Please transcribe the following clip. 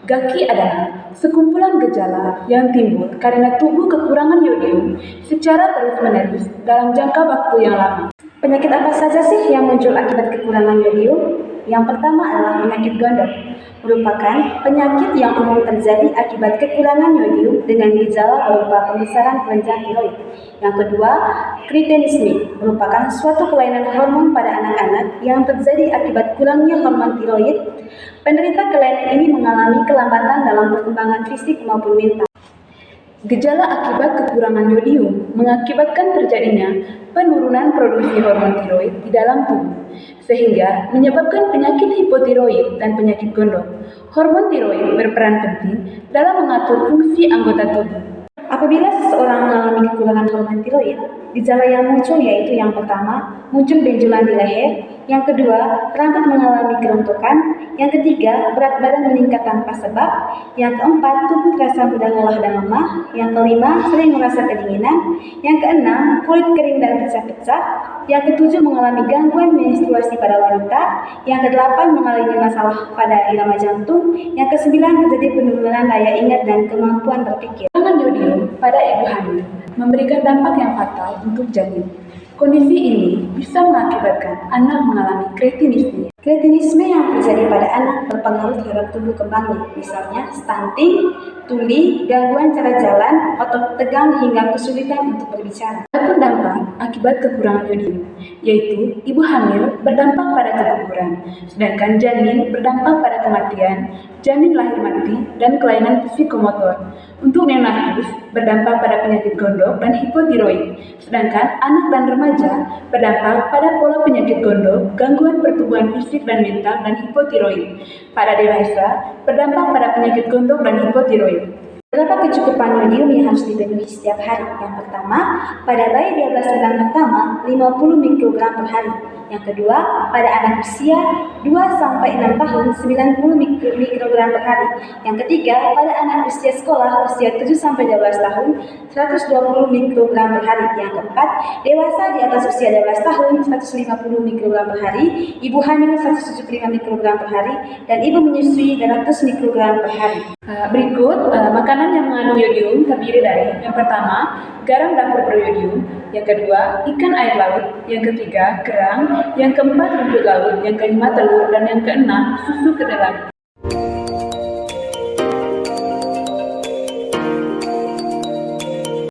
GAKI adalah sekumpulan gejala yang timbul karena tubuh kekurangan yodium secara terus-menerus dalam jangka waktu yang lama. Penyakit apa saja sih yang muncul akibat kekurangan yodium? Yang pertama adalah penyakit gondok, merupakan penyakit yang umum terjadi akibat kekurangan yodium dengan gejala berupa pembesaran kelenjar tiroid. Yang kedua, kretinisme, merupakan suatu kelainan hormon pada anak-anak yang terjadi akibat kurangnya hormon tiroid. Penderita kelainan ini mengalami kelambatan dalam perkembangan fisik maupun mental. Gejala akibat kekurangan yodium mengakibatkan terjadinya penurunan produksi hormon tiroid di dalam tubuh, sehingga menyebabkan penyakit hipotiroid dan penyakit gondok. Hormon tiroid berperan penting dalam mengatur fungsi anggota tubuh. Apabila seseorang mengalami kekurangan hormon tiroid, gejala yang muncul yaitu yang pertama, muncul benjolan di leher, yang kedua, rambut mengalami kerontokan, yang ketiga, berat badan meningkat tanpa sebab, yang keempat, tubuh terasa mudah lelah dan lemah, yang kelima, sering merasa kedinginan, yang keenam, kulit kering dan pecah-pecah, yang ketujuh, mengalami gangguan menstruasi pada wanita, yang kedelapan, mengalami masalah pada irama jantung, yang kesembilan, terjadi penurunan daya ingat dan kemampuan berpikir. Kekurangan yodium pada ibu hamil memberikan dampak yang fatal untuk janin. Kondisi ini bisa mengakibatkan anak mengalami kretinisme. Kretinisme yang terjadi pada anak berpengaruh terhadap tumbuh kembangnya, misalnya stunting, tuli, gangguan cara jalan, otot tegang, hingga kesulitan untuk berbicara. Adapun dampak akibat kekurangan yodium, yaitu ibu hamil berdampak pada keguguran, sedangkan janin berdampak pada kematian, janin lahir mati, dan kelainan psikomotor. Untuk neonatus berdampak pada penyakit gondok dan hipotiroid, sedangkan anak dan remaja berdampak pada pola penyakit gondok, gangguan pertumbuhan fisik dan mental, dan hipotiroid. Pada dewasa berdampak pada penyakit gondok dan hipotiroid. Berapa kecukupan yodium yang harus dipenuhi setiap hari? Yang pertama, pada bayi 12 bulan pertama, 50 mikrogram per hari. Yang kedua, pada anak usia 2-6 tahun, 90 mikrogram per hari. Yang ketiga, pada anak usia sekolah usia 7-12 tahun, 120 mikrogram per hari. Yang keempat, dewasa di atas usia 12 tahun, 150 mikrogram per hari, ibu hamil 175 mikrogram per hari, dan ibu menyusui 200 mikrogram per hari. Berikut makanan yang mengandung yodium terdiri dari yang pertama, garam dapur beryodium, yang kedua, ikan air laut, yang ketiga, kerang, yang keempat, rumput laut, yang kelima, telur, dan yang keenam, susu kedelai.